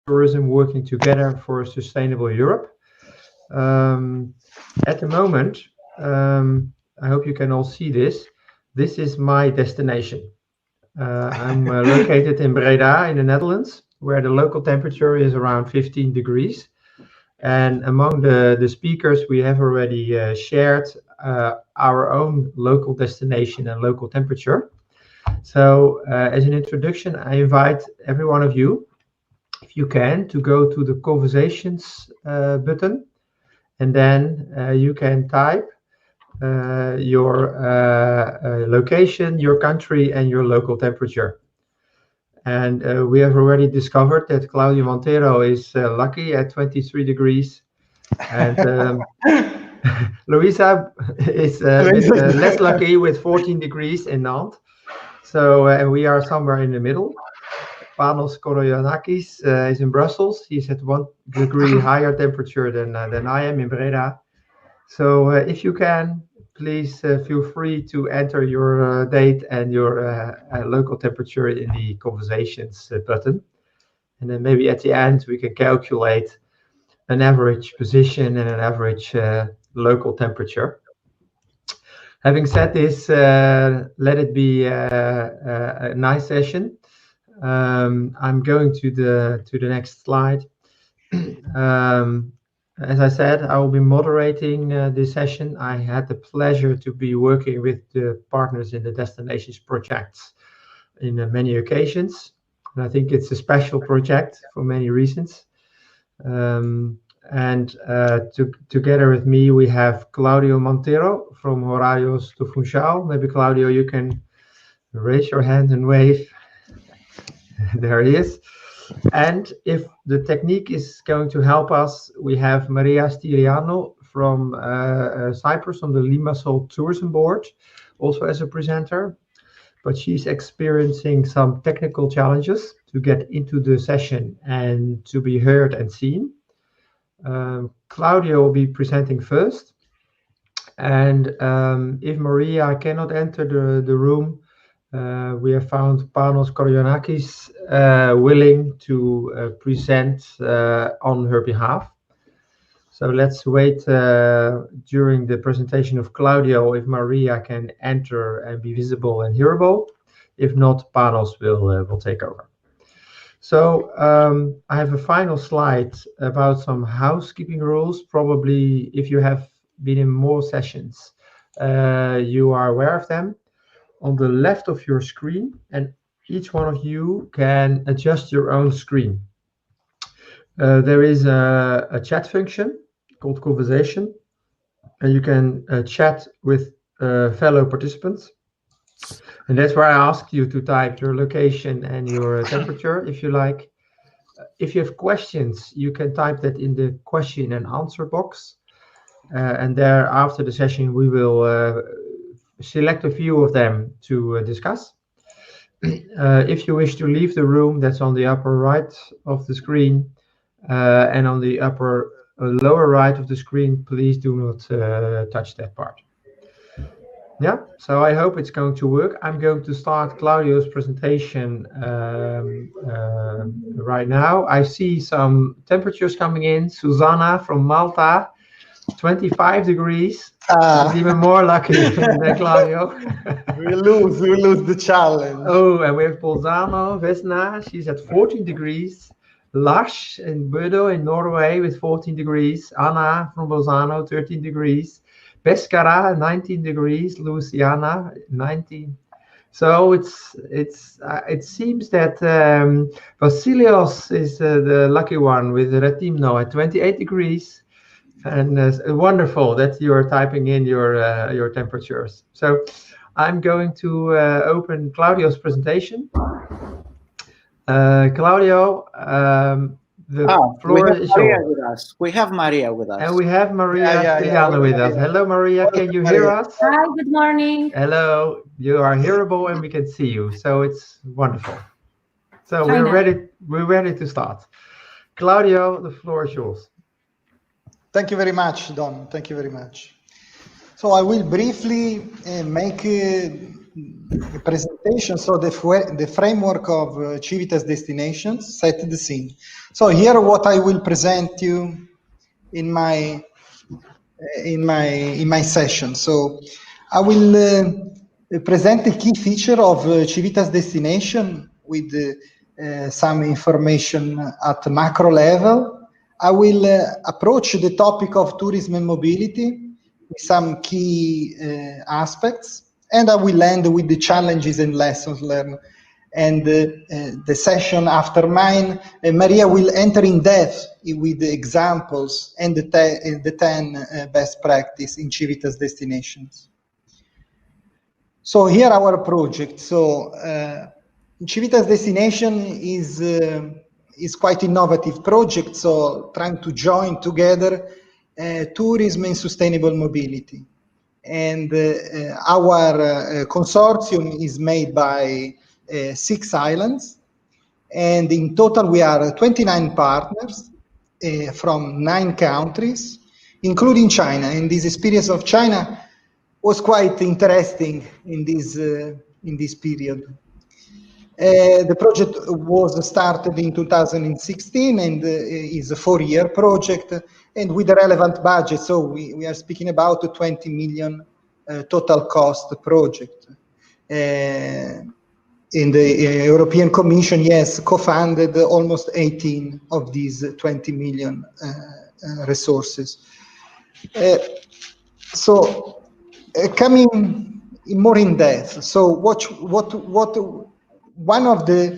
tourism working together for a sustainable Europe. At the moment, I hope you can all see this. This is my destination. I'm located in Breda in the Netherlands, where the local temperature is around 15 degrees. And among the speakers, we have already shared our own local destination and local temperature. So as an introduction, I invite every one of you, if you can, to go to the conversations button, and then you can type your location, your country, and your local temperature. And we have already discovered that Claudio Montero is lucky at 23 degrees. And Luisa is less lucky with 14 degrees in Nantes. So and we are somewhere in the middle. Panos Koroyanakis is in Brussels. He's at 1 degree higher temperature than I am in Breda. So if you can, please feel free to enter your date and your local temperature in the conversations button. And then maybe at the end, we can calculate an average position and an average local temperature. Having said this, let it be a nice session. I'm going to the next slide. As I said, I will be moderating this session. I had the pleasure to be working with the partners in the Destinations projects in many occasions. And I think it's a special project for many reasons. Together with me, we have Claudio Montero from Horarios to Funchal. Maybe Claudio, you can raise your hand and wave. There he is. And if the technique is going to help us, we have Maria Stiriano from Cyprus on the Limassol Tourism Board, also as a presenter. But she's experiencing some technical challenges to get into the session and to be heard and seen. Claudio will be presenting first. And if Maria cannot enter the room, we have found Panos Koroyanakis willing to present on her behalf. So let's wait during the presentation of Claudio if Maria can enter and be visible and hearable. If not, Panos will take over. So I have a final slide about some housekeeping rules. Probably if you have been in more sessions, you are aware of them. On the left of your screen, and each one of you can adjust your own screen. There is a chat function called conversation, and you can chat with fellow participants. And that's where I ask you to type your location and your temperature, if you like. If you have questions, you can type that in the question and answer box. And there, after the session, we will select a few of them to discuss. If you wish to leave the room, that's on the upper right of the screen, and on the upper lower right of the screen, please do not touch that part. Yeah, so I hope it's going to work. I'm going to start Claudio's presentation right now. I see some temperatures coming in. Susanna from Malta, 25 degrees. It's even more lucky than Claudio. we lose the challenge. Oh, and we have Bolzano, Vesna, she's at 14 degrees. Lars in Bodo in Norway with 14 degrees. Anna from Bolzano, 13 degrees. Pescara, 19 degrees. Luciana, 19. So it seems that Vasilios is the lucky one with Retimno at 28 degrees. And wonderful that you are typing in your temperatures. So I'm going to open Claudio's presentation. Claudio, the floor is yours. With us. We have Maria with us. And we have Maria Stiriano with us. Hello, Maria. Can you hear us? Hi, good morning. Hello. You are hearable and we can see you. So it's wonderful. So we're ready to start. Claudio, the floor is yours. Thank you very much, Don. Thank you very much. So I will briefly make the presentation. So the framework of Civitas destinations set the scene. So here what I will present you in my session. So I will present the key feature of Civitas destination with some information at macro level. I will approach the topic of tourism and mobility with some key aspects, and I will end with the challenges and lessons learned. And the session after mine, Maria will enter in depth with the examples and the 10 best practice in Civitas destinations. So here our project. So Civitas destination is quite innovative project. So trying to join together tourism and sustainable mobility. And our consortium is made by 6 islands, and in total we are 29 partners from 9 countries, including China. And this experience of China was quite interesting in this period. The project was started in 2016 and is a 4-year project, and with a relevant budget. So we are speaking about a 20 million total cost project. In the European Commission, yes, co-funded almost 18 of these 20 million resources. So coming more in depth, so one of the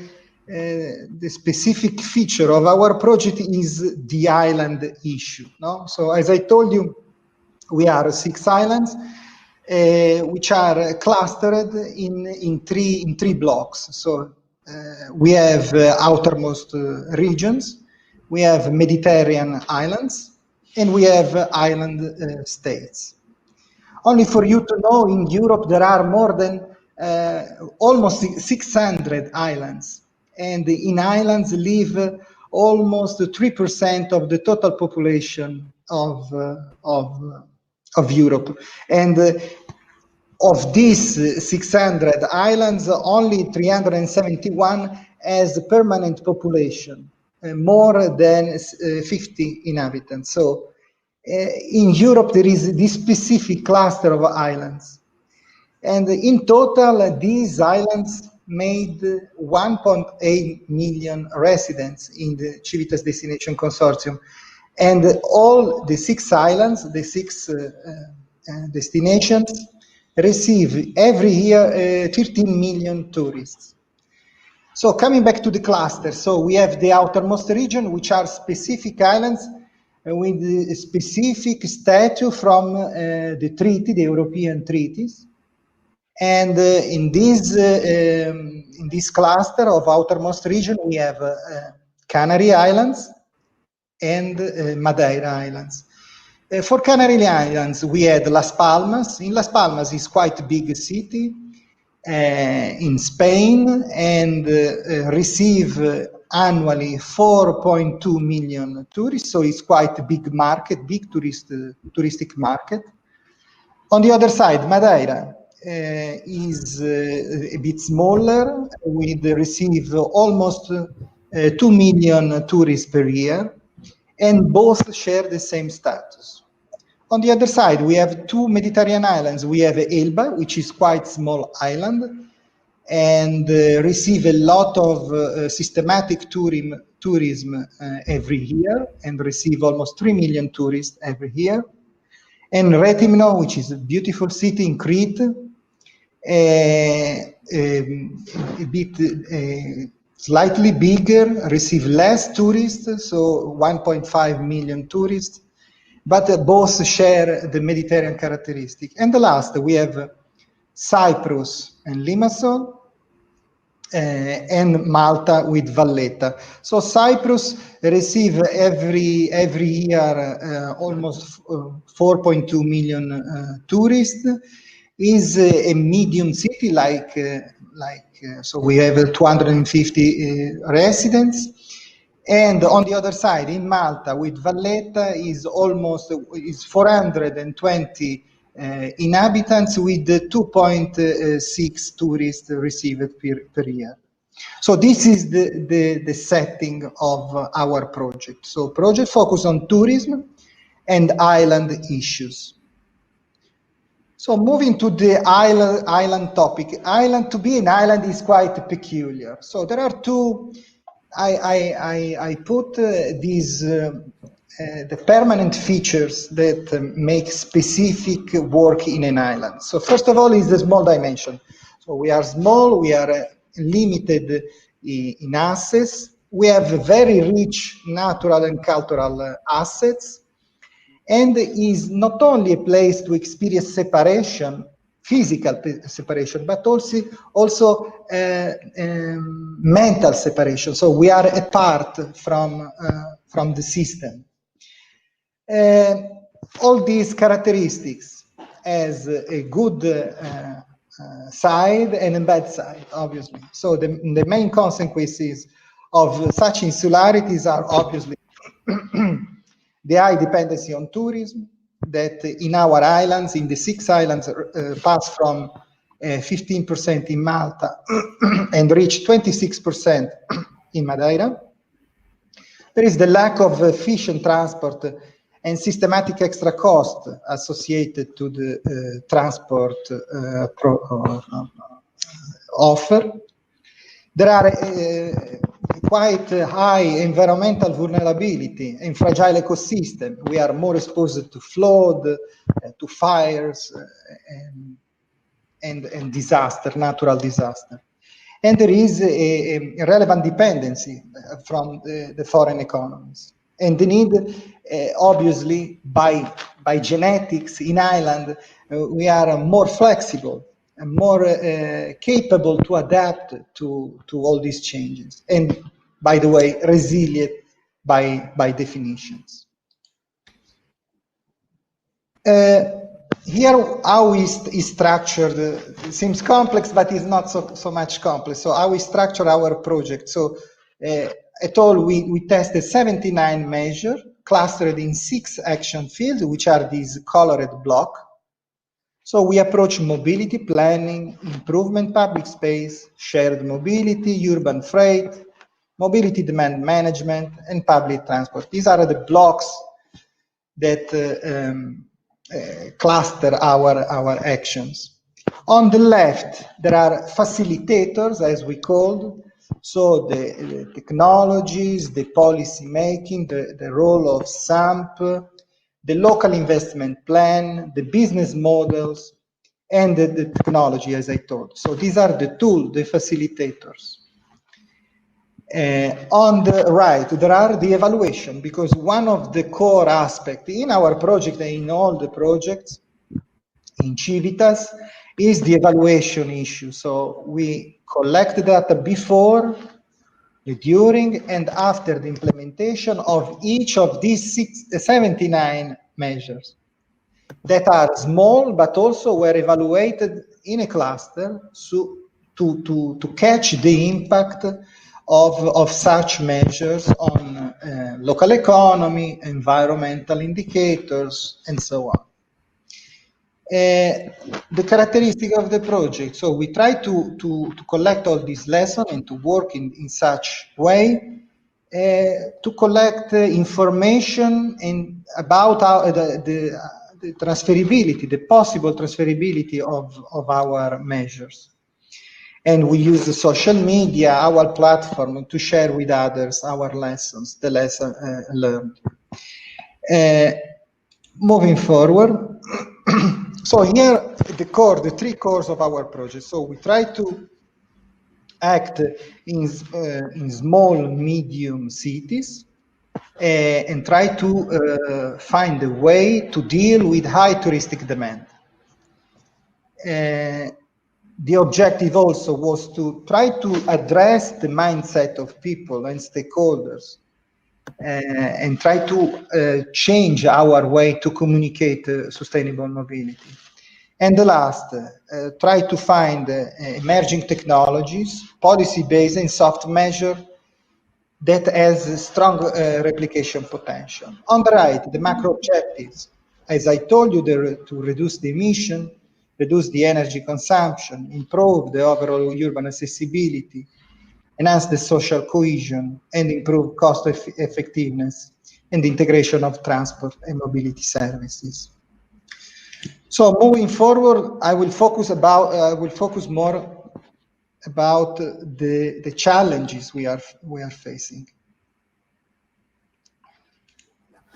specific feature of our project is the island issue. No, so as I told you, we are 6 islands. Which are clustered in three blocks. So we have outermost regions, we have Mediterranean islands, and we have island states. Only for you to know, in Europe there are more than almost 600 islands, and in islands live almost 3% of the total population of Europe. And of these 600 islands, only 371 has permanent population, more than 50 inhabitants. So in Europe there is this specific cluster of islands. And in total, these islands made 1.8 million residents in the Civitas Destination Consortium. And all the 6 islands, the 6 destinations, receive every year 13 million tourists. So coming back to the cluster, so we have the outermost region, which are specific islands with a specific statute from the treaty, the European treaties. And in this cluster of outermost region, we have Canary Islands and Madeira Islands. For Canary Islands, we had Las Palmas. In Las Palmas is quite a big city in Spain, and receive annually 4.2 million tourists. So it's quite a big market, big touristic market. On the other side, Madeira is a bit smaller. We receive almost 2 million tourists per year, and both share the same status. On the other side, we have 2 Mediterranean islands. We have Elba, which is quite small island, and receive a lot of systematic tourism every year, and receive almost 3 million tourists every year. And Rethymno, which is a beautiful city in Crete, a bit slightly bigger, receive less tourists, so 1.5 million tourists, but both share the Mediterranean characteristic. And the last, we have Cyprus and Limassol, and Malta with Valletta. So Cyprus receive every year almost 4.2 million tourists. Is a medium city, so we have 250 residents. And on the other side, in Malta with Valletta is 420 inhabitants with 2.6 tourists received per year. So this is the setting of our project. So project focus on tourism and island issues. So moving to the island topic. To be an island is quite peculiar. So there are two, I put these, the permanent features that make specific work in an island. So first of all is the small dimension. So we are small, we are limited in assets. We have very rich natural and cultural assets. And is not only a place to experience separation, physical separation, but also mental separation. So we are apart from the system. All these characteristics has a good side and a bad side, obviously. So the main consequences of such insularities are obviously the high dependency on tourism, that in our islands, in the 6 islands, pass from 15% in Malta and reach 26% in Madeira. There is the lack of efficient transport and systematic extra cost associated to the transport offer. There are quite high environmental vulnerability and fragile ecosystem. We are more exposed to flood, to fires, and disaster, natural disaster. And there is a relevant dependency from the foreign economies. And the need, obviously, by genetics in Ireland, we are more flexible and more capable to adapt to all these changes. And by the way, resilient by definitions. Here, how is structured, it seems complex, but it's not so much complex. So how we structure our project. So at all, we tested 79 measures clustered in 6 action fields, which are these colored blocks. So we approach mobility planning, improvement, public space, shared mobility, urban freight, mobility demand management, and public transport. These are the blocks that cluster our actions. On the left, there are facilitators, as we called. So the technologies, the policy making, the role of SAMP, the local investment plan, the business models, and the technology, as I told. So these are the tools, the facilitators. On the right, there are the evaluation, because one of the core aspects in our project and in all the projects in Civitas is the evaluation issue. So we collect data before, during, and after the implementation of each of these 79 measures that are small, but also were evaluated in a cluster to catch the impact of such measures on local economy, environmental indicators, and so on. The characteristic of the project. So we try to collect all these lessons and to work in such way to collect information about the transferability, the possible transferability of our measures. And we use the social media, our platform, to share with others our lessons, the lesson learned. Moving forward, so here the 3 cores of our project. So we try to act in small, medium cities and try to find a way to deal with high touristic demand. The objective also was to try to address the mindset of people and stakeholders and try to change our way to communicate sustainable mobility. And the last, try to find emerging technologies, policy-based and soft measure that has strong replication potential. On the right, the macro objectives. as I told you, to reduce the emission, reduce the energy consumption, improve the overall urban accessibility, enhance the social cohesion, and improve cost effectiveness and the integration of transport and mobility services. So moving forward, I will focus more about the challenges we are facing.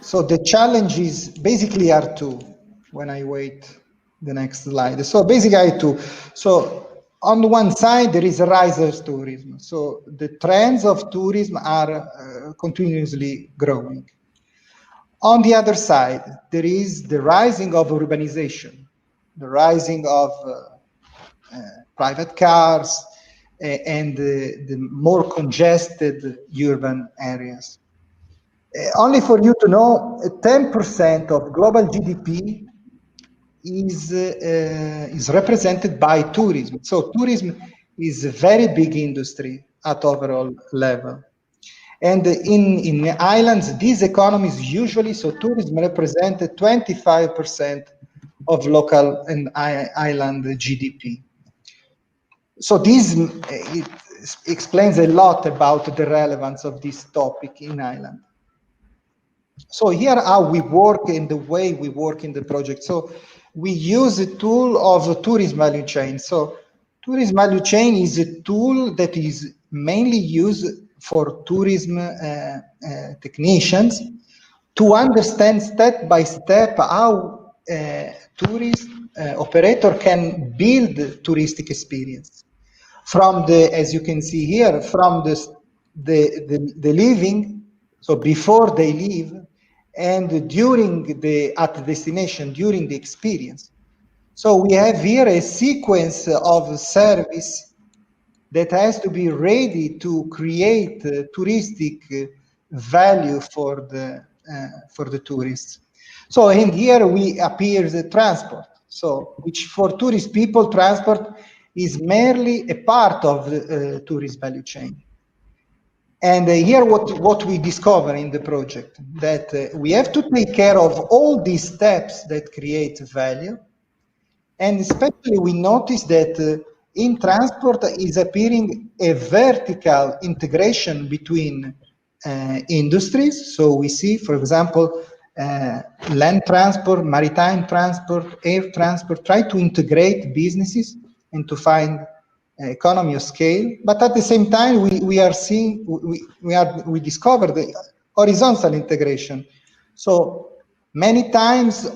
So the challenges basically are two. When I wait the next slide, so basically I have two. So on the one side, there is a rise of tourism. So the trends of tourism are continuously growing. On the other side, there is the rising of urbanization, the rising of private cars, and the more congested urban areas. Only for you to know, 10% of global GDP is represented by tourism. So tourism is a very big industry at overall level. And in islands, these economies usually, so tourism represented 25% of local and island GDP. So this it explains a lot about the relevance of this topic in Ireland. So here how we work and the way we work in the project. So we use a tool of tourism value chain. So tourism value chain is a tool that is mainly used for tourism technicians to understand step by step how tourist operator can build touristic experience. From the, as you can see here, from the living, so before they leave, and during at the destination, during the experience. So we have here a sequence of service that has to be ready to create touristic value for the tourists. So in here we appear the transport. So which for tourist people, transport is merely a part of the tourist value chain. And here what we discover in the project, that we have to take care of all these steps that create value. And especially we notice that in transport is appearing a vertical integration between industries. So we see, for example, land transport, maritime transport, air transport, try to integrate businesses and to find economy of scale. But at the same time, we are seeing, we discover the horizontal integration. So many times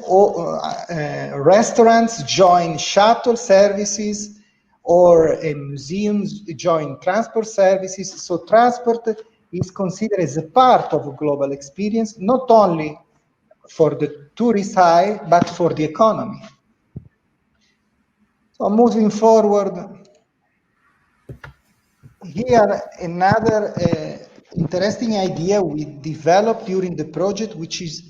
restaurants join shuttle services, or museums join transport services. So transport is considered as a part of a global experience, not only for the tourist eye, but for the economy. So moving forward, here another interesting idea we developed during the project, which is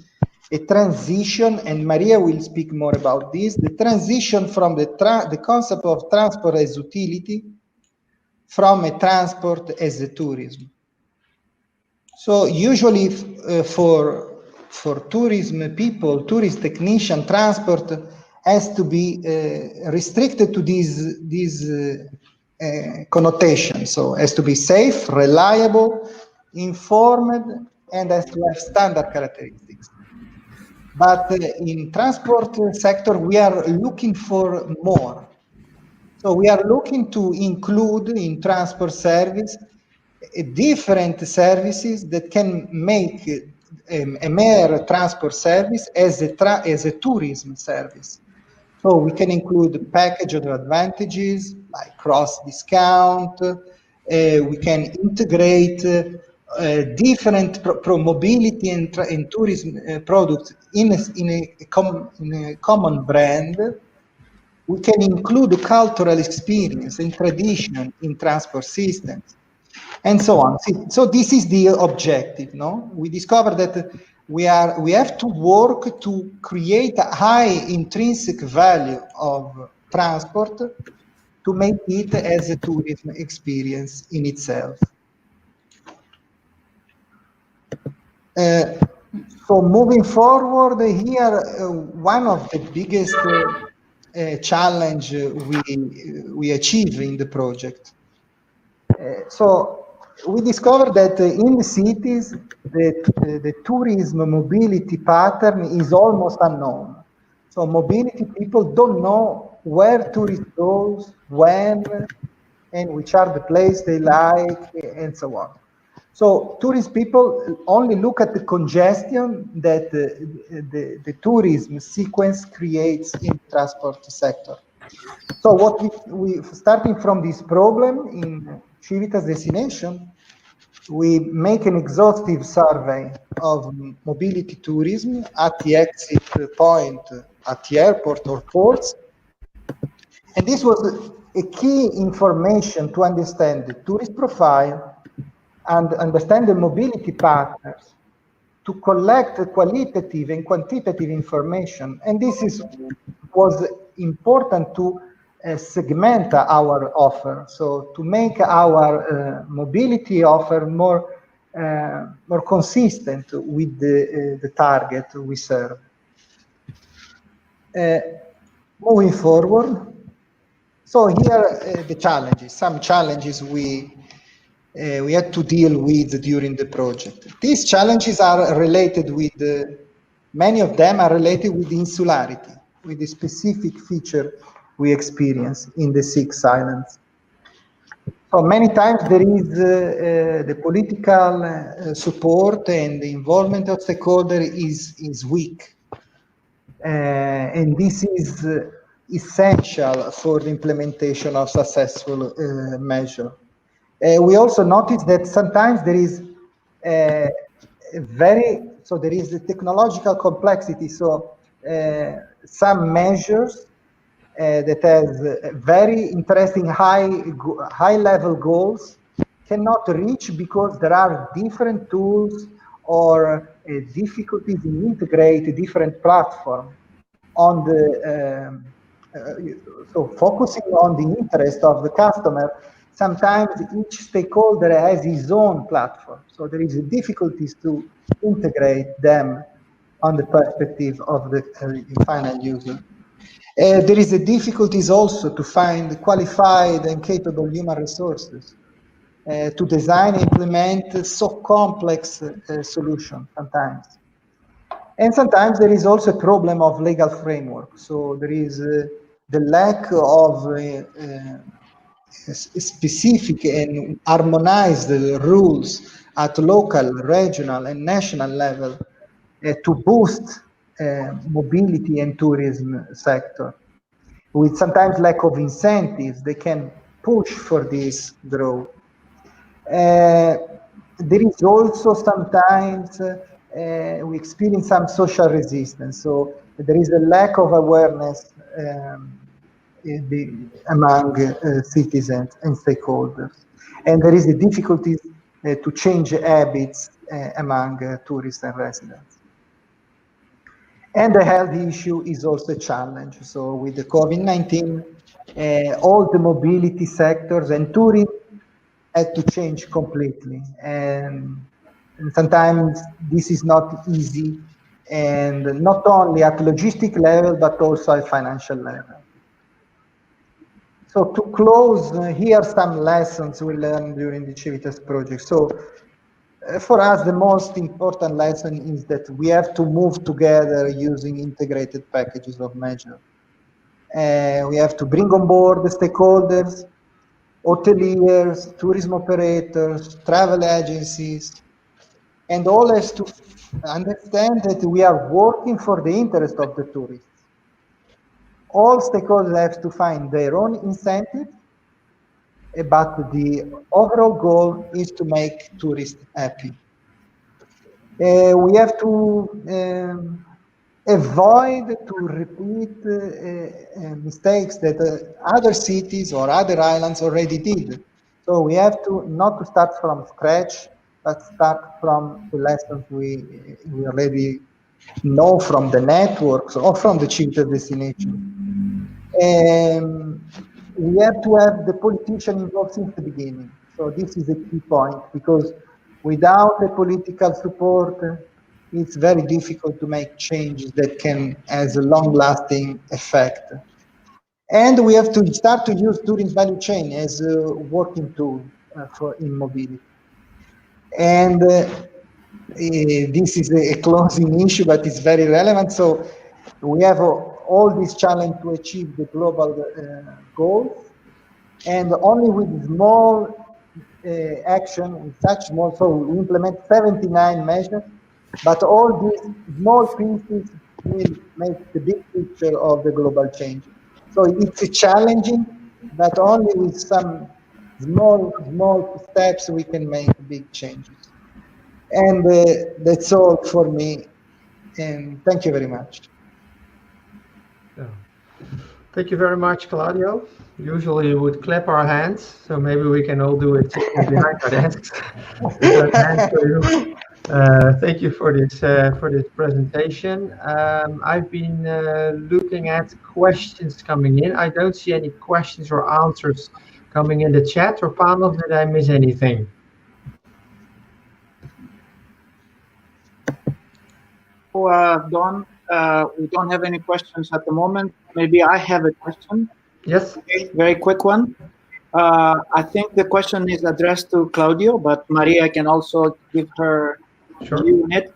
a transition, and Maria will speak more about this, the transition from the concept of transport as utility from a transport as a tourism. So usually for tourism people, tourist technician, transport has to be restricted to these connotation. So has to be safe, reliable, informed, and has to have standard characteristics. But in transport sector, we are looking for more. So we are looking to include in transport service different services that can make a mere transport service as a tourism service. So we can include package of advantages like cross discount. We can integrate different mobility and tourism products in a common brand. We can include cultural experience and tradition in transport systems, and so on. So this is the objective, no? We discovered that we have to work to create a high intrinsic value of transport to make it as a tourism experience in itself. So moving forward here, one of the biggest challenge we achieve in the project. So we discovered that in the cities, the tourism mobility pattern is almost unknown. So mobility people don't know where tourists go, when, and which are the places they like, and so on. So tourist people only look at the congestion that the tourism sequence creates in the transport sector. So what we starting from this problem in Civitas destination, we make an exhaustive survey of mobility tourism at the exit point at the airport or ports. And this was a key information to understand the tourist profile and understand the mobility patterns, to collect qualitative and quantitative information. And this was important to segment our offer, so to make our mobility offer more consistent with the target we serve. Moving forward, so here the challenges, some challenges we had to deal with during the project. These challenges are related with, many of them are related with insularity, with the specific feature we experience in the 6 islands. So many times there is the political support and the involvement of stakeholders is weak. And this is essential for the implementation of successful measure. We also notice that sometimes there is there is the technological complexity. So some measures that has very interesting high level goals cannot reach because there are different tools or difficulties in integrate different platforms on the so focusing on the interest of the customer. Sometimes each stakeholder has his own platform, so there is difficulties to integrate them on the perspective of the final user. There is a difficulties also to find qualified and capable human resources to design and implement so complex solutions sometimes. And sometimes there is also a problem of legal framework. So there is the lack of specific and harmonized rules at local, regional, and national level to boost mobility and tourism sector. With sometimes lack of incentives, they can push for this growth. There is also sometimes we experience some social resistance. So there is a lack of awareness among citizens and stakeholders. And there is a difficulty to change habits among tourists and residents. And the health issue is also a challenge. So with the COVID-19, all the mobility sectors and tourism had to change completely. And sometimes this is not easy, and not only at logistic level, but also at financial level. So to close, here are some lessons we learned during the Civitas project. So for us, the most important lesson is that we have to move together using integrated packages of measures. We have to bring on board the stakeholders, hoteliers, tourism operators, travel agencies, and all has to understand that we are working for the interest of the tourists. All stakeholders have to find their own incentives, but the overall goal is to make tourists happy. We have to avoid to repeat mistakes that other cities or other islands already did. So we have to not to start from scratch, but start from the lessons we already know from the networks or from the Civitas destination. We have to have the politician involved since the beginning. So this is a key point, because without the political support, it's very difficult to make changes that can has a long-lasting effect. And we have to start to use tourism value chain as a working tool for in mobility. And this is a closing issue, but it's very relevant. So we have all this challenge to achieve the global goals, and only with small action, with such small, so we implement 79 measures, but all these small pieces will make the big picture of the global change. So it's challenging, but only with some small steps we can make big changes. And that's all for me. And thank you very much. Yeah. Thank you very much, Claudio. Usually we would clap our hands, so maybe we can all do it behind our desks. Hands for you. Thank you for this presentation. I've been looking at questions coming in. I don't see any questions or answers coming in the chat or panel. Did I miss anything? Don, we don't have any questions at the moment. Maybe I have a question. Yes. Okay, very quick one. I think the question is addressed to Claudio, but Maria can also give her view on it.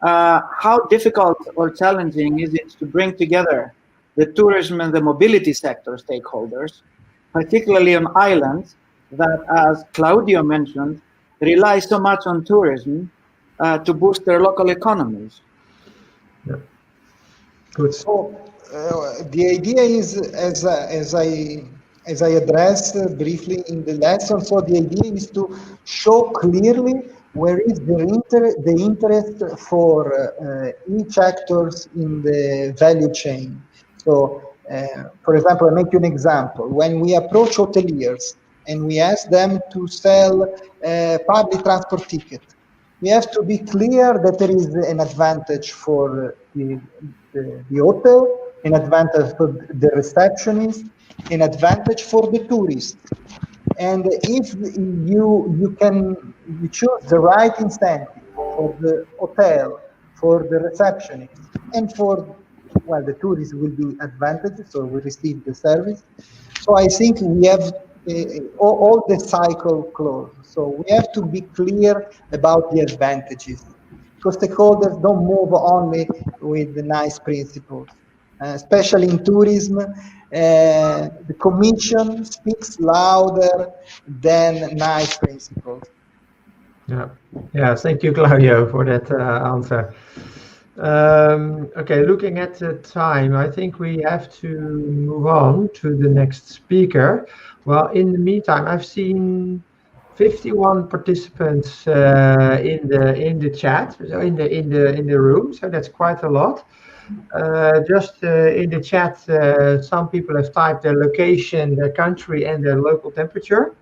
How difficult or challenging is it to bring together the tourism and the mobility sector stakeholders, particularly on islands that, as Claudio mentioned, rely so much on tourism to boost their local economies? Yeah. Good. So the idea is, as I addressed briefly in the lesson, so the idea is to show clearly where is the interest for each actors in the value chain. So, for example, I'll make you an example. When we approach hoteliers and we ask them to sell public transport tickets, we have to be clear that there is an advantage for the hotel, an advantage for the receptionist, an advantage for the tourist. And if you choose the right incentive for the hotel, for the receptionist, and for, well, the tourist will be advantaged, so we receive the service. So I think we have all the cycle closed. So we have to be clear about the advantages, because stakeholders don't move only with the nice principles. Especially in tourism, the commission speaks louder than nice principles. Yeah. Thank you, Claudio, for that answer. Okay, looking at the time, I think we have to move on to the next speaker. Well, in the meantime, I've seen 51 participants in the chat, so in the room. So that's quite a lot. Just in the chat, some people have typed their location, their country, and their local temperature.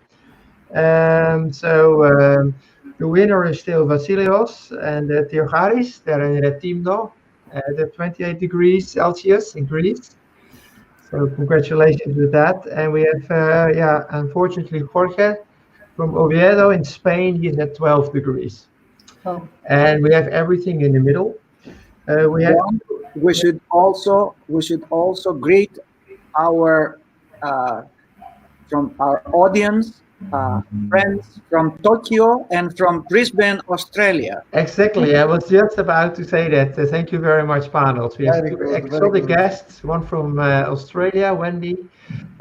The winner is still Vasilios and Theocharis. They're in Retimno at 28 degrees Celsius in Greece. So congratulations with that. And we have, unfortunately, Jorge from Oviedo in Spain. He's at 12 degrees. Oh. And we have everything in the middle. We should also greet our from our audience, friends from Tokyo and from Brisbane, Australia. Exactly, I was just about to say that. Thank you very much, Panos. We have two exotic guests, one from Australia, Wendy,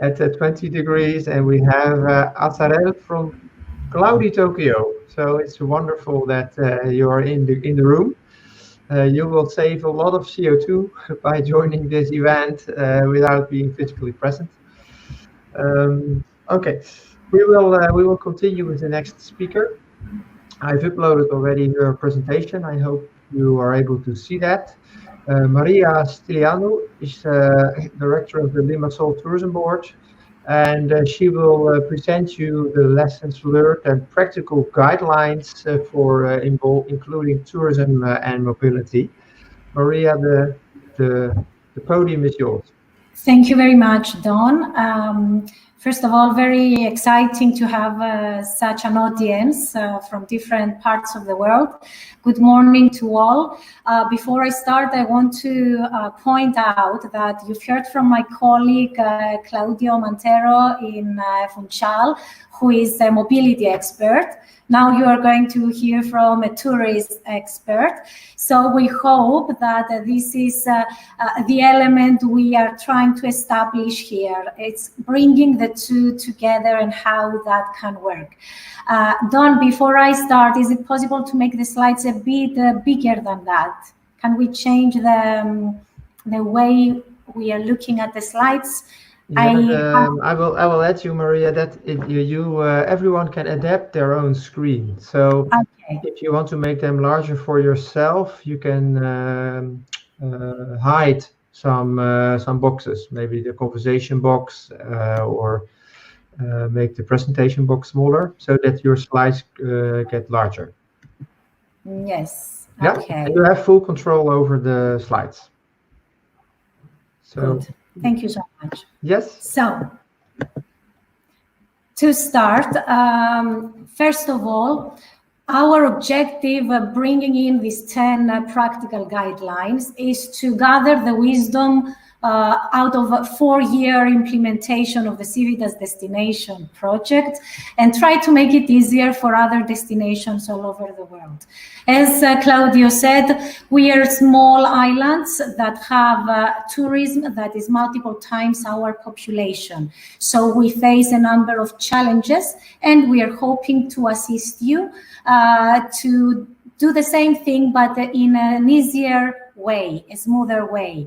at 20 degrees, and we have Azarel from cloudy Tokyo. So it's wonderful that you are in the room. You will save a lot of CO2 by joining this event without being physically present. Okay, we will continue with the next speaker. I've uploaded already your presentation. I hope you are able to see that. Maria Stilianu is director of the Limassol Tourism Board, and she will present you the lessons learned and practical guidelines for including tourism and mobility. Maria, the podium is yours. Thank you very much, Don. First of all, very exciting to have such an audience from different parts of the world. Good morning to all. Before I start, I want to point out that you've heard from my colleague Claudio Montero in Funchal, who is a mobility expert. Now you are going to hear from a tourist expert. So we hope that this is the element we are trying to establish here. It's bringing the two together and how that can work. Don, before I start, is it possible to make the slides a bit bigger than that? Can we change the way we are looking at the slides? Yeah, I will let you, Maria, that everyone can adapt their own screen. So okay. If you want to make them larger for yourself, you can hide some boxes, maybe the conversation box or make the presentation box smaller so that your slides get larger. Yes. Yeah. Okay. And you have full control over the slides. So. Good. Thank you so much. Yes. So, to start, first of all, our objective of bringing in these 10 practical guidelines is to gather the wisdom out of a 4-year implementation of the Civitas Destination project and try to make it easier for other destinations all over the world. As Claudio said, we are small islands that have tourism that is multiple times our population. So we face a number of challenges and we are hoping to assist you to do the same thing, but in an easier way, a smoother way.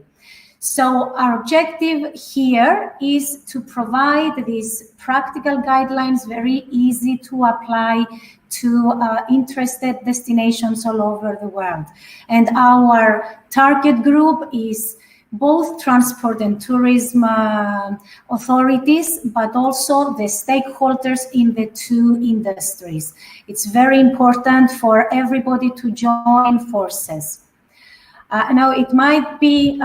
So our objective here is to provide these practical guidelines, very easy to apply to interested destinations all over the world. And our target group is both transport and tourism authorities, but also the stakeholders in the two industries. It's very important for everybody to join forces. Now, it might be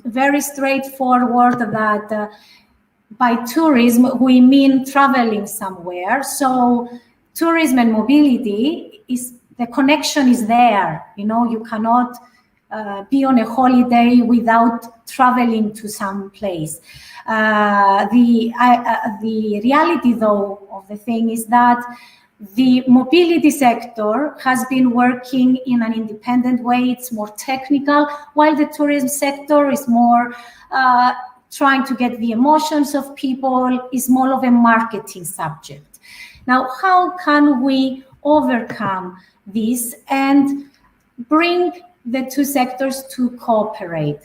very straightforward that by tourism, we mean traveling somewhere. So tourism and mobility, the connection is there. You know, you cannot be on a holiday without traveling to some place. The reality, though, of the thing is that the mobility sector has been working in an independent way. It's more technical, while the tourism sector is more trying to get the emotions of people, is more of a marketing subject. Now, how can we overcome this and bring the two sectors to cooperate?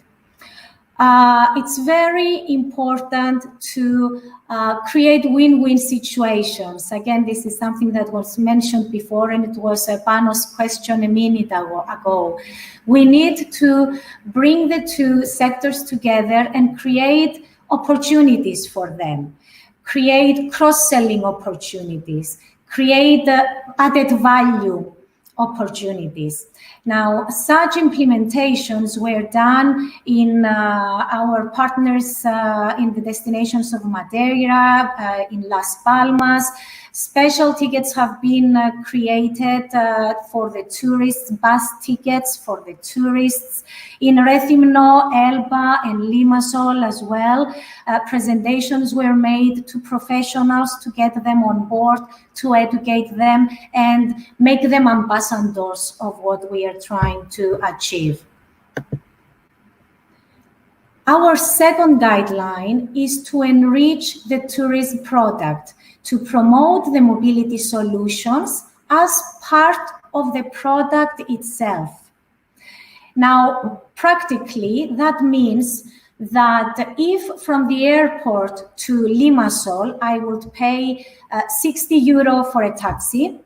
It's very important to create win-win situations. Again, this is something that was mentioned before, and it was Pano's question a minute ago. We need to bring the two sectors together and create opportunities for them, create cross-selling opportunities, create added value opportunities. Now, such implementations were done in our partners in the destinations of Madeira, in Las Palmas. Special tickets have been created for the tourists, bus tickets for the tourists. In Rethymno, Elba, and Limassol as well, presentations were made to professionals to get them on board, to educate them, and make them ambassadors of what we are trying to achieve. Our second guideline is to enrich the tourism product, to promote the mobility solutions as part of the product itself. Now, practically, that means that if from the airport to Limassol, I would pay 60 euro for a taxi,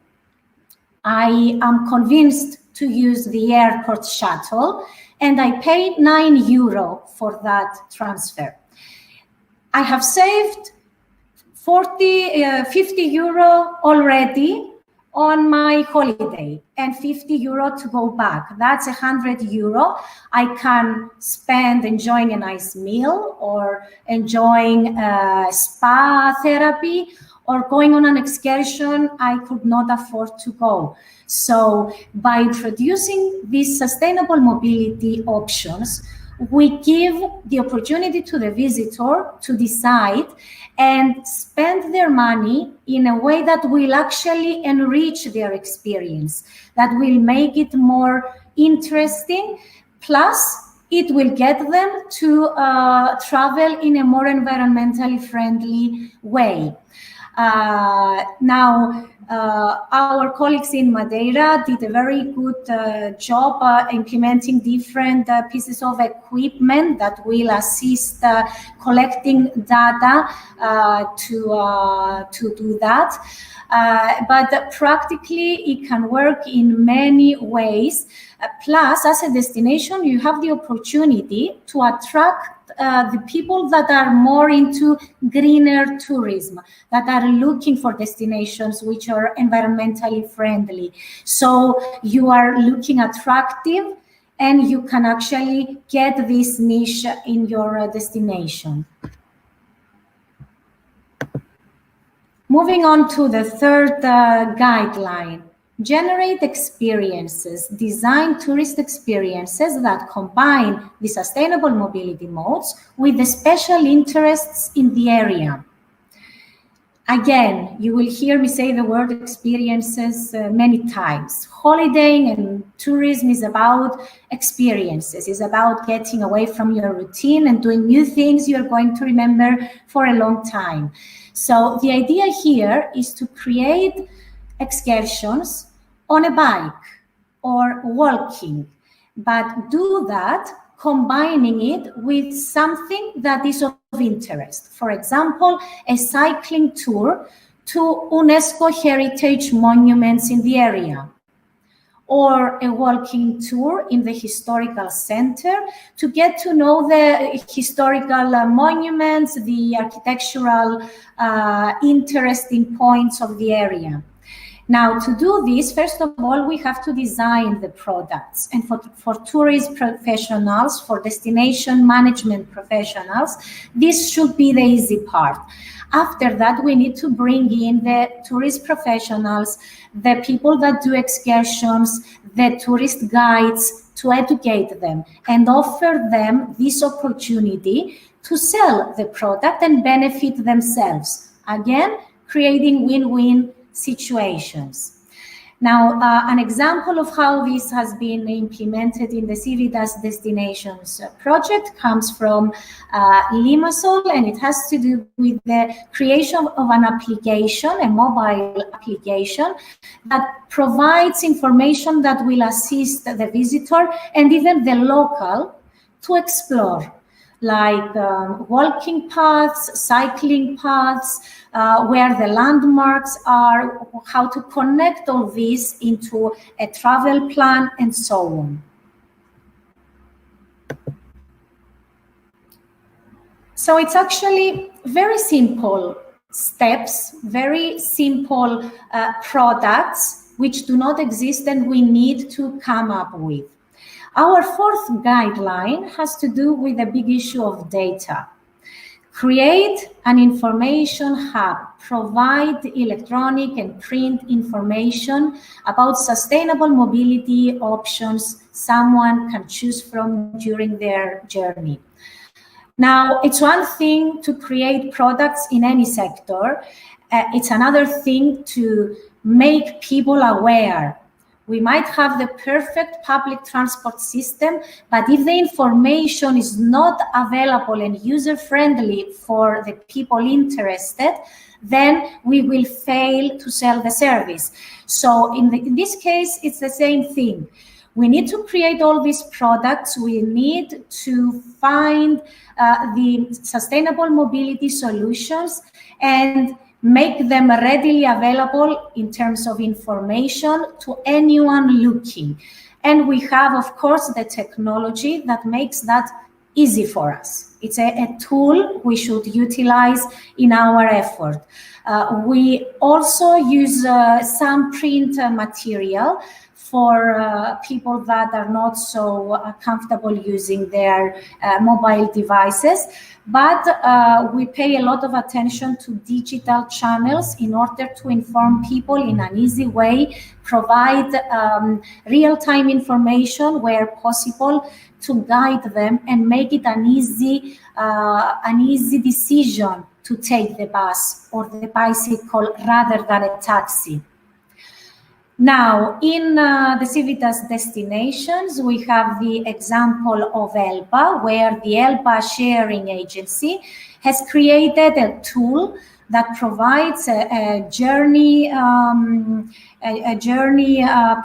I am convinced to use the airport shuttle, and I pay 9 euro for that transfer. I have saved 50 euro already on my holiday and 50 euro to go back. That's 100 euro. I can spend enjoying a nice meal or enjoying spa therapy or going on an excursion I could not afford to go. So by introducing these sustainable mobility options, we give the opportunity to the visitor to decide and spend their money in a way that will actually enrich their experience, that will make it more interesting, plus it will get them to travel in a more environmentally friendly way. Now, our colleagues in Madeira did a very good job implementing different pieces of equipment that will assist collecting data to do that. But practically, it can work in many ways. Plus, as a destination, you have the opportunity to attract the people that are more into greener tourism, that are looking for destinations which are environmentally friendly. So you are looking attractive and you can actually get this niche in your destination. Moving on to the third guideline. Generate experiences, design tourist experiences that combine the sustainable mobility modes with the special interests in the area. Again, you will hear me say the word experiences many times. Holidaying and tourism is about experiences, is about getting away from your routine and doing new things you're going to remember for a long time. So the idea here is to create excursions on a bike or walking, but do that combining it with something that is of interest. For example, a cycling tour to UNESCO heritage monuments in the area, or a walking tour in the historical center to get to know the historical monuments, the architectural interesting points of the area. Now, to do this, first of all, we have to design the products. And for tourist professionals, for destination management professionals, this should be the easy part. After that, we need to bring in the tourist professionals, the people that do excursions, the tourist guides, to educate them and offer them this opportunity to sell the product and benefit themselves. Again, creating win-win situations. Now, an example of how this has been implemented in the Civitas Destinations project comes from Limassol, and it has to do with the creation of an application, a mobile application, that provides information that will assist the visitor and even the local to explore, like walking paths, cycling paths, where the landmarks are, how to connect all this into a travel plan, and so on. So it's actually very simple steps, very simple products which do not exist and we need to come up with. Our fourth guideline has to do with the big issue of data. Create an information hub, provide electronic and print information about sustainable mobility options someone can choose from during their journey. Now, it's one thing to create products in any sector. It's another thing to make people aware. We might have the perfect public transport system, but if the information is not available and user-friendly for the people interested, then we will fail to sell the service. So in this case, it's the same thing. We need to create all these products. We need to find the sustainable mobility solutions and make them readily available in terms of information to anyone looking. And we have, of course, the technology that makes that easy for us. It's a tool we should utilize in our effort. We also use some print material for people that are not so comfortable using their mobile devices. But we pay a lot of attention to digital channels in order to inform people in an easy way, provide real-time information where possible to guide them and make it an easy decision to take the bus or the bicycle rather than a taxi. Now, in the Civitas destinations, we have the example of Elba, where the Elba sharing agency has created a tool that provides a journey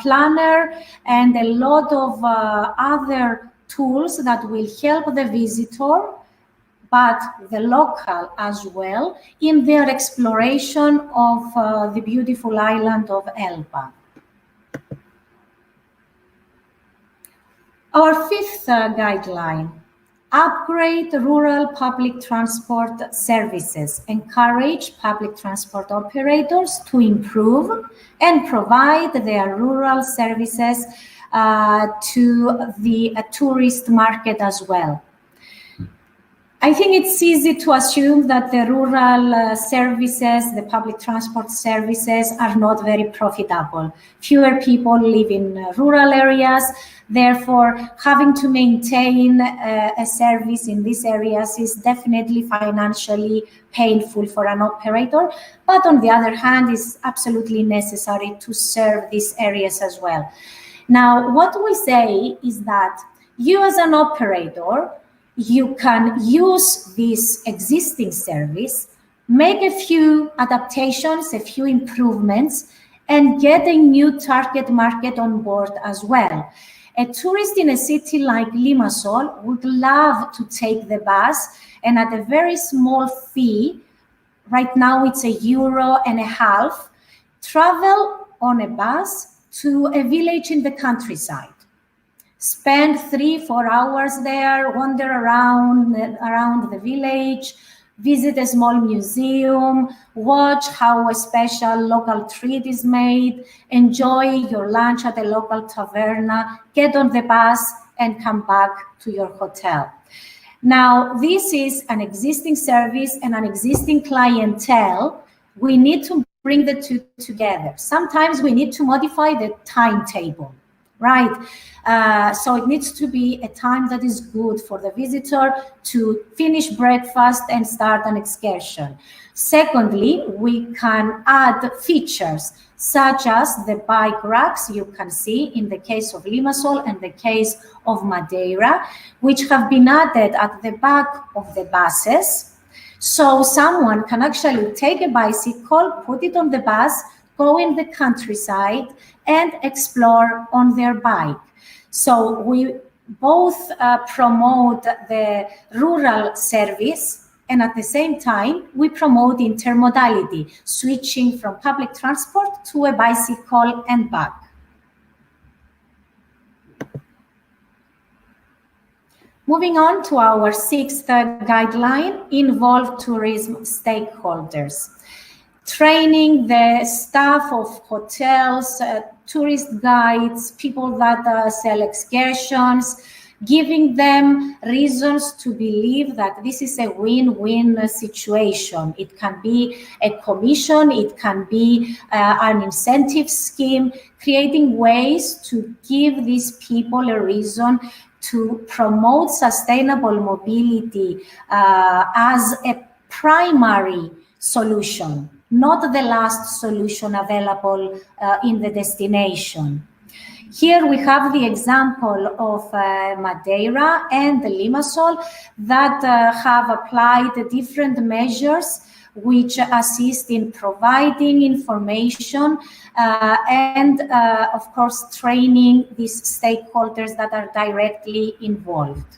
planner and a lot of other tools that will help the visitor, but the local as well, in their exploration of the beautiful island of Elba. Our fifth guideline: upgrade rural public transport services. Encourage public transport operators to improve and provide their rural services to the tourist market as well. I think it's easy to assume that the rural services, the public transport services, are not very profitable. Fewer people live in rural areas. Therefore, having to maintain a service in these areas is definitely financially painful for an operator. But on the other hand, it's absolutely necessary to serve these areas as well. Now, what we say is that you as an operator, you can use this existing service, make a few adaptations, a few improvements, and get a new target market on board as well. A tourist in a city like Limassol would love to take the bus, and at a very small fee, right now it's €1.50, travel on a bus to a village in the countryside. Spend 3-4 hours there, wander around the village, visit a small museum, watch how a special local treat is made, enjoy your lunch at a local taverna, get on the bus and come back to your hotel. Now, this is an existing service and an existing clientele. We need to bring the two together. Sometimes we need to modify the timetable. Right, so it needs to be a time that is good for the visitor to finish breakfast and start an excursion. Secondly, we can add features such as the bike racks you can see in the case of Limassol and the case of Madeira, which have been added at the back of the buses. So someone can actually take a bicycle, put it on the bus, go in the countryside and explore on their bike. So we both promote the rural service, and at the same time, we promote intermodality, switching from public transport to a bicycle and back. Moving on to our sixth guideline: involve tourism stakeholders. Training the staff of hotels, tourist guides, people that sell excursions, giving them reasons to believe that this is a win-win situation. It can be a commission, it can be an incentive scheme, creating ways to give these people a reason to promote sustainable mobility as a primary solution, not the last solution available in the destination. Here we have the example of Madeira and Limassol that have applied different measures which assist in providing information and, of course, training these stakeholders that are directly involved.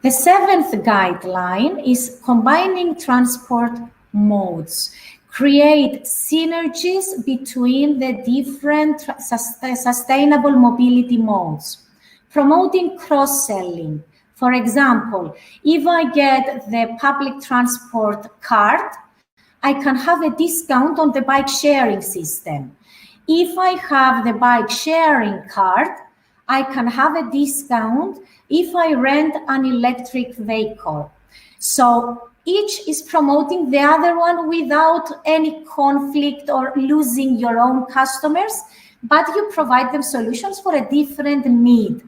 The seventh guideline is combining transport modes. Create synergies between the different sustainable mobility modes, promoting cross-selling, For example, if I get the public transport card, I can have a discount on the bike sharing system. If I have the bike sharing card, I can have a discount if I rent an electric vehicle. So each is promoting the other one without any conflict or losing your own customers, but you provide them solutions for a different need.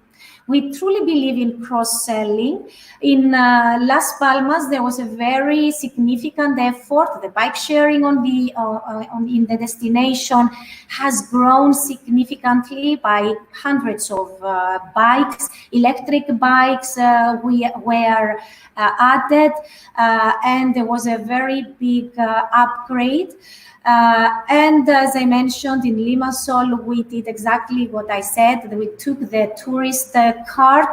We truly believe in cross-selling. In Las Palmas, there was a very significant effort. The bike sharing in the destination has grown significantly by hundreds of bikes. Electric bikes were added, and there was a very big upgrade. And as I mentioned, in Limassol, we did exactly what I said. We took the tourist card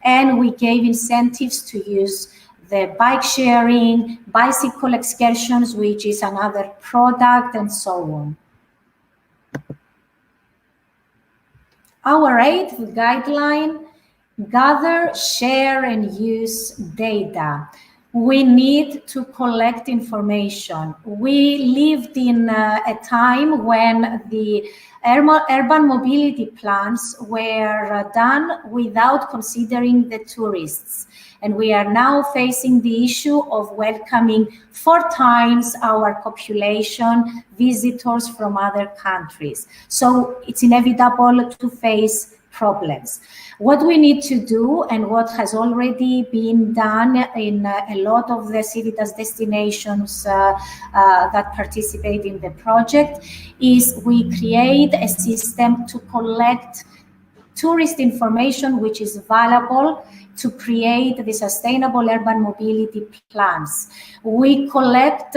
and we gave incentives to use the bike sharing, bicycle excursions, which is another product, and so on. Our eighth guideline: gather, share, and use data. We need to collect information. We lived in a time when the urban mobility plans were done without considering the tourists. And we are now facing the issue of welcoming 4 times our population visitors from other countries. So it's inevitable to face problems. What we need to do, and what has already been done in a lot of the Civitas destinations that participate in the project, is we create a system to collect tourist information which is valuable to create the sustainable urban mobility plans. We collect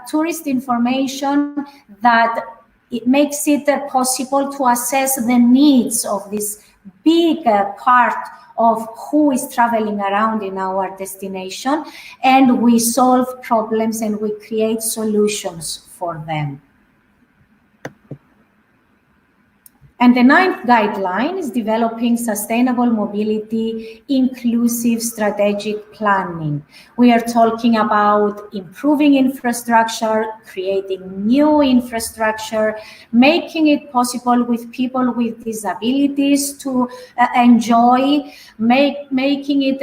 tourist information that it makes it possible to assess the needs of this big part of who is traveling around in our destination, and we solve problems and we create solutions for them. And the 9th guideline is developing sustainable mobility, inclusive strategic planning. We are talking about improving infrastructure, creating new infrastructure, making it possible with people with disabilities to enjoy, making it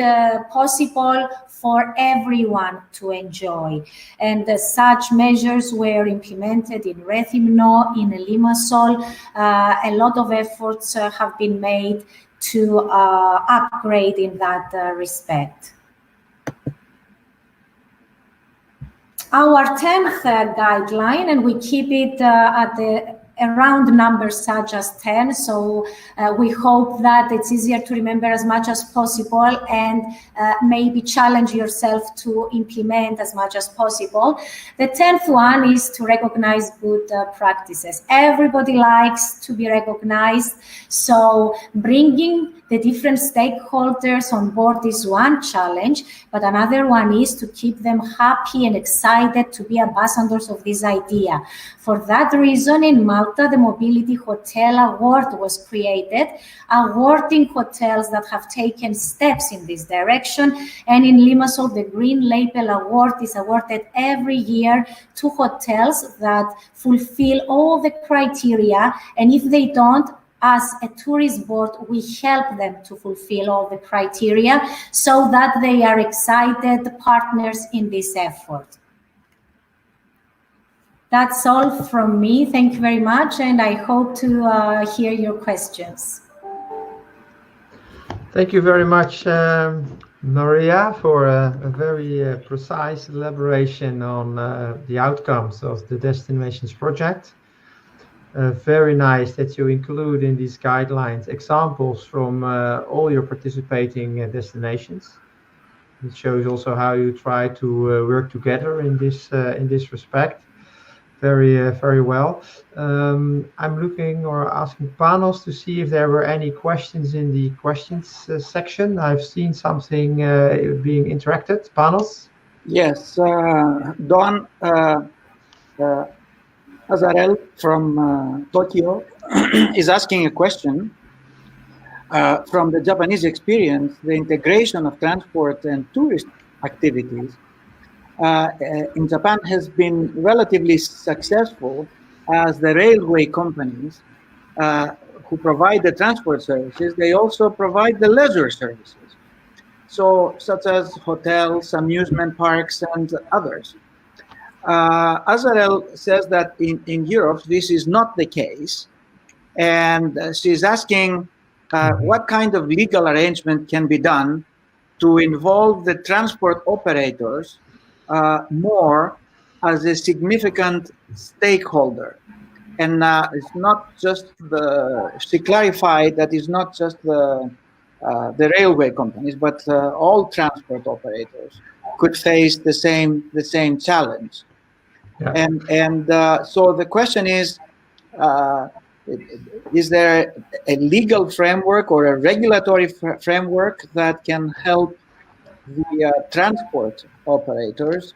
possible for everyone to enjoy. And such measures were implemented in Rethymno, in Limassol. A lot of efforts have been made to upgrade in that respect. Our 10th guideline, and we keep it at the around numbers such as 10, so we hope that it's easier to remember as much as possible, and maybe challenge yourself to implement as much as possible. The 10th one is to recognize good practices. Everybody likes to be recognized, so bringing the different stakeholders on board is one challenge, but another one is to keep them happy and excited to be ambassadors of this idea. For that reason, in Malta, the Mobility Hotel Award was created, awarding hotels that have taken steps in this direction. And in Limassol, the Green Label Award is awarded every year to hotels that fulfill all the criteria, and if they don't, as a tourist board, we help them to fulfill all the criteria so that they are excited partners in this effort. That's all from me. Thank you very much, and I hope to hear your questions. Thank you very much, Maria, for a very precise elaboration on the outcomes of the Destinations project. Very nice that you include in these guidelines examples from all your participating destinations. It shows also how you try to work together in this respect. Very well. I'm looking or asking Panos to see if there were any questions in the questions section. I've seen something being interacted. Panos? Yes, Don Azarel from Tokyo is asking a question. from the Japanese experience, the integration of transport and tourist activities in Japan has been relatively successful, as the railway companies who provide the transport services, they also provide the leisure services. So, such as hotels, amusement parks, and others. Azarel says that in Europe, this is not the case. And she's asking what kind of legal arrangement can be done to involve the transport operators more as a significant stakeholder. And it's not just she clarified that it's not just the railway companies, but all transport operators could face the same challenge. Yeah. And so the question is there a legal framework or a regulatory framework that can help the transport operators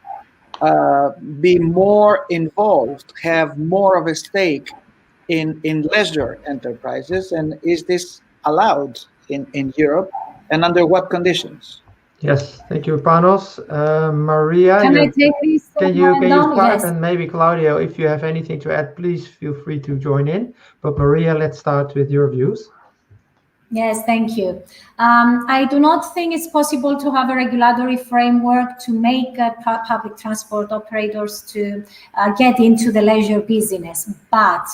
be more involved, have more of a stake in leisure enterprises? And is this allowed in Europe, and under what conditions? Yes, thank you, Panos. Maria, can I take this? Can you start? Yes. And maybe Claudio, if you have anything to add, please feel free to join in. But Maria, let's start with your views. Yes, thank you. I do not think it's possible to have a regulatory framework to make public transport operators to get into the leisure business, but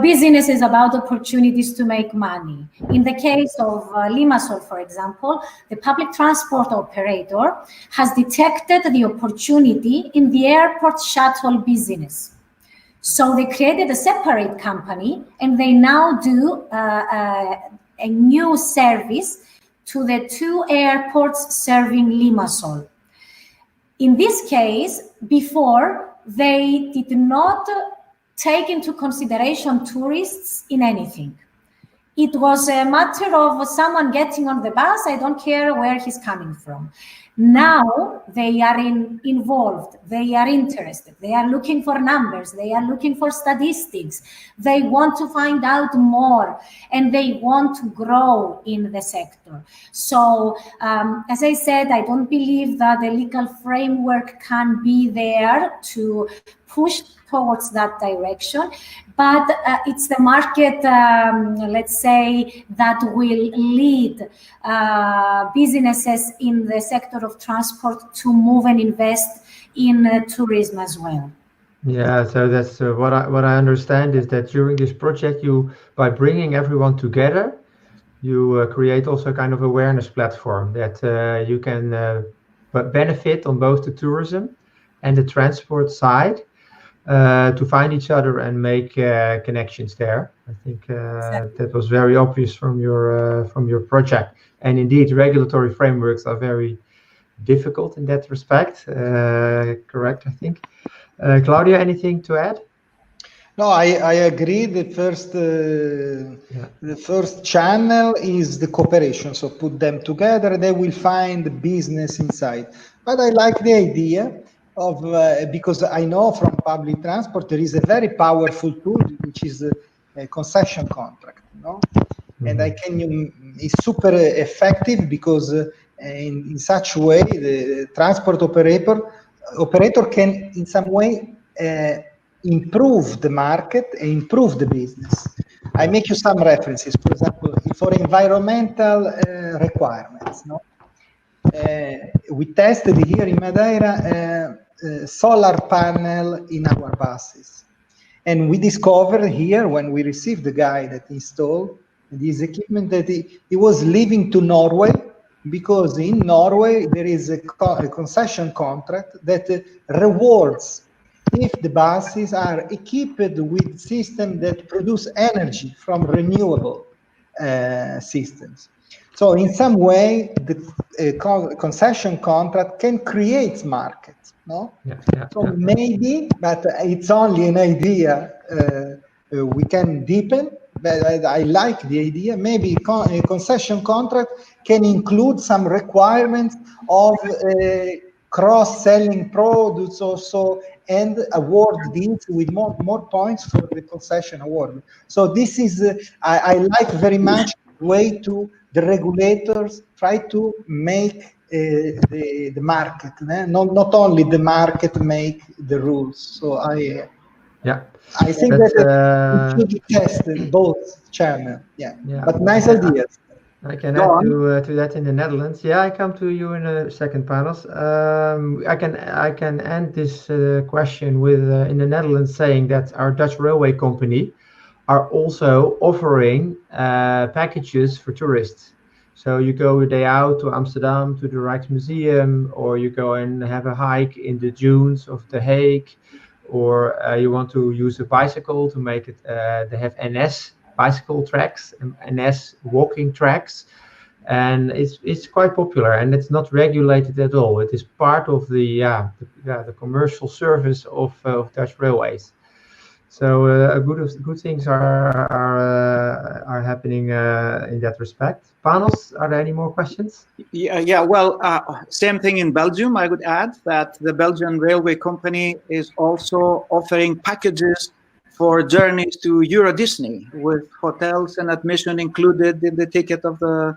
business is about opportunities to make money. In the case of Limassol, for example, the public transport operator has detected the opportunity in the airport shuttle business. So they created a separate company, and they now do a new service to the 2 airports serving Limassol. In this case, before, they did not take into consideration tourists in anything. It was a matter of someone getting on the bus, I don't care where he's coming from. Now they are involved, they are interested, they are looking for numbers, they are looking for statistics, they want to find out more, and they want to grow in the sector. So, as I said, I don't believe that the legal framework can be there to push towards that direction, but it's the market, let's say, that will lead businesses in the sector of transport to move and invest in tourism as well. Yeah, so that's what I understand is that during this project, by bringing everyone together, you create also kind of awareness platform that you can benefit on both the tourism and the transport side. To find each other and make connections there. I think exactly. That was very obvious from your project. And indeed, regulatory frameworks are very difficult in that respect. Correct, I think. Claudia, anything to add? No, I agree. The first channel is the cooperation. So put them together, they will find business inside. But I like the idea of because I know from public transport there is a very powerful tool which is a concession contract, and it's super effective because in such way the transport operator can in some way improve the market and improve the business. I make you some references, for example, for environmental requirements. We tested here in Madeira solar panel in our buses, and we discovered here when we received the guy that installed this equipment that he was leaving to Norway, because in Norway there is a concession contract that rewards if the buses are equipped with systems that produce energy from renewable systems. So in some way, the concession contract can create markets, maybe, but it's only an idea. We can deepen, but I like the idea. Maybe a concession contract can include some requirements of cross-selling products also, and award this with more points for the concession award. So this is, I like very much the way to the regulators try to make the market, not only the market make the rules. So I think that we should test both channels. Yeah. But nice ideas. I can add to that in the Netherlands. Yeah, I come to you in a second, Panos. I can end this question with in the Netherlands saying that our Dutch railway company are also offering packages for tourists. So you go a day out to Amsterdam to the Rijksmuseum, or you go and have a hike in the dunes of The Hague, or you want to use a bicycle to make it. They have NS bicycle tracks and NS walking tracks, and it's quite popular, and it's not regulated at all. It is part of the commercial service of Dutch railways. So good things are happening in that respect. Panos, are there any more questions? Yeah. Well, same thing in Belgium. I would add that the Belgian railway company is also offering packages for journeys to Euro Disney, with hotels and admission included in the ticket of the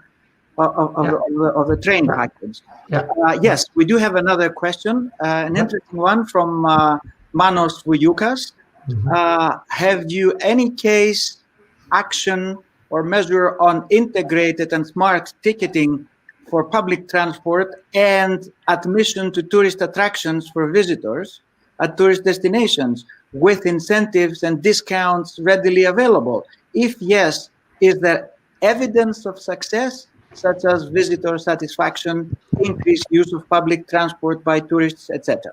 train package. Yes, we do have another question, an interesting one from Manos Vujukas. Have you any case, action, or measure on integrated and smart ticketing for public transport and admission to tourist attractions for visitors at tourist destinations, with incentives and discounts readily available? If yes, is there evidence of success, such as visitor satisfaction, increased use of public transport by tourists, etc.?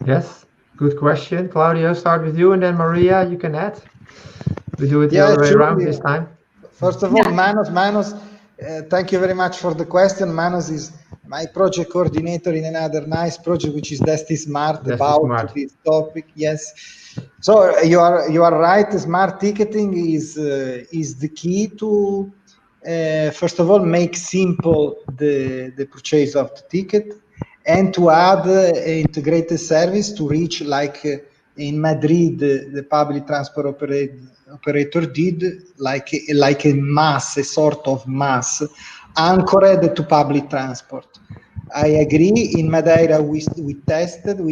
Yes, good question. Claudio, start with you, and then Maria, you can add. We do it the other way around this time. First of all, Manos, thank you very much for the question. Manos is my project coordinator in another nice project, which is Desti Smart, about this topic. Yes. So you are right. Smart ticketing is the key to first of all make simple the purchase of the ticket, and to add integrated service to reach, like in Madrid, the public transport operator did, like a sort of mass anchored to public transport. I agree. In Madeira, we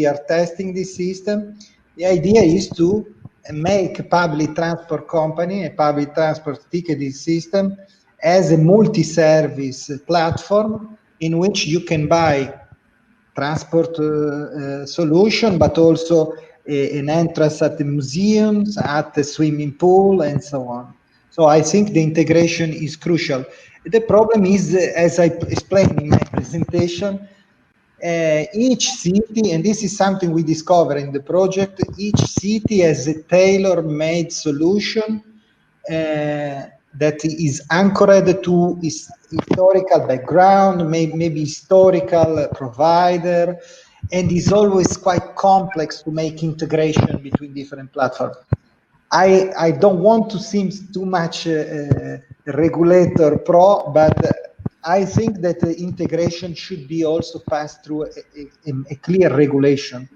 are testing this system. The idea is to make a public transport company, a public transport ticketing system, as a multi-service platform in which you can buy transport solution, but also an entrance at the museums, at the swimming pool, and so on. So I think the integration is crucial. The problem is, as I explained in my presentation, each city, and this is something we discover in the project, each city has a tailor-made solution that is anchored to historical background, maybe historical provider, and is always quite complex to make integration between different platforms. I don't want to seem too much regulator pro, but I think that the integration should be also passed through a clear regulation.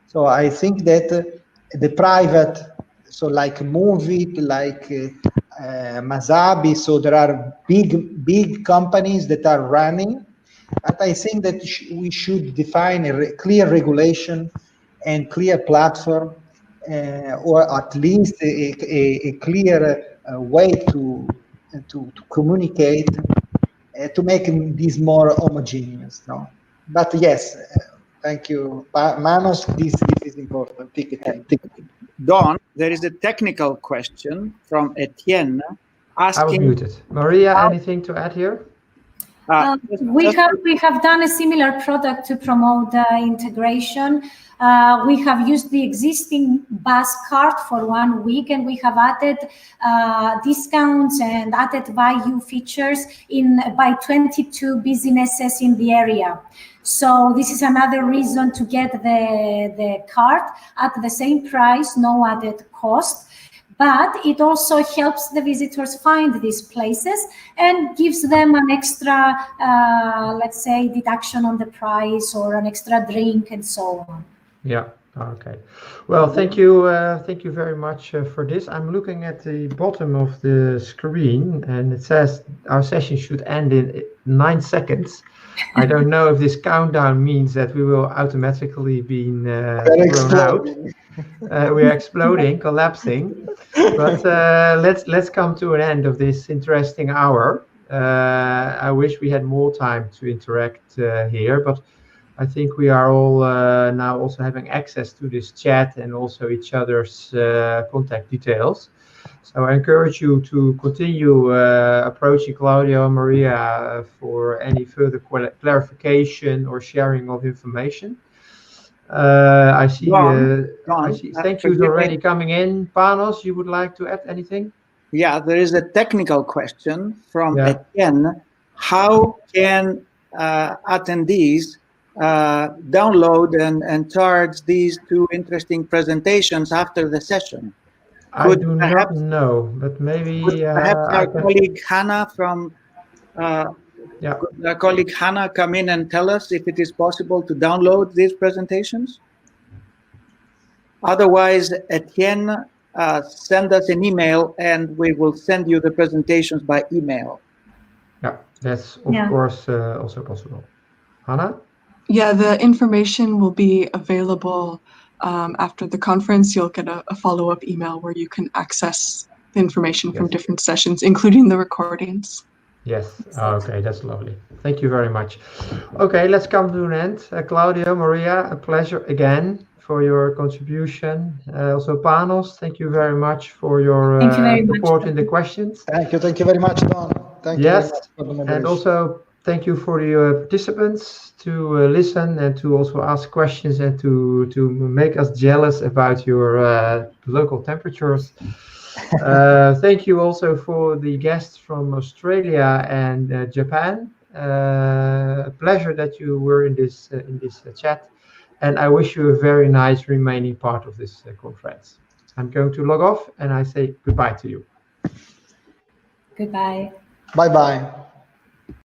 So I think that the private, so like Movit, like Mazabi, so there are big companies that are running, but I think that we should define a clear regulation and clear platform, or at least a clear way to communicate, to make this more homogeneous. No, but yes, thank you, Manos. This is important. Ticketing. Don, there is a technical question from Etienne asking. I was muted. Maria, anything to add here? We have done a similar product to promote the integration. We have used the existing bus card for 1 week, and we have added discounts and added value features by 22 businesses in the area. So this is another reason to get the card at the same price, no added cost. but it also helps the visitors find these places and gives them an extra, let's say, deduction on the price or an extra drink and so on. Yeah. Okay. Well, thank you very much for this. I'm looking at the bottom of the screen, and it says our session should end in 9 seconds. I don't know if this countdown means that we will automatically be thrown out. We are exploding, collapsing. But let's come to an end of this interesting hour. I wish we had more time to interact here, but I think we are all now also having access to this chat and also each other's contact details. So I encourage you to continue approaching Claudio and Maria for any further clarification or sharing of information. I see thank yous already coming in. Panos, you would like to add anything? Yeah, there is a technical question from Etienne. How can attendees download and charge these 2 interesting presentations after the session? I do not know, but maybe perhaps our colleague Hannah from our colleague Hannah come in and tell us if it is possible to download these presentations. Otherwise, Etienne, send us an email and we will send you the presentations by email. Yeah, that's of course also possible. Hannah? Yeah, the information will be available after the conference. You'll get a follow-up email where you can access the information from different sessions, including the recordings. Yes. Okay, that's lovely. Thank you very much. Okay, let's come to an end. Claudio, Maria, a pleasure again for your contribution. Also, Panos, thank you very much for your support in the questions. Thank you very much, Don. Thank you very much for the moderation. And also thank you for the participants to listen and to also ask questions and to make us jealous about your local temperatures. Thank you also for the guests from Australia and Japan. A pleasure that you were in this chat, and I wish you a very nice remaining part of this conference. I'm going to log off and I say goodbye to you. Goodbye. Bye-bye.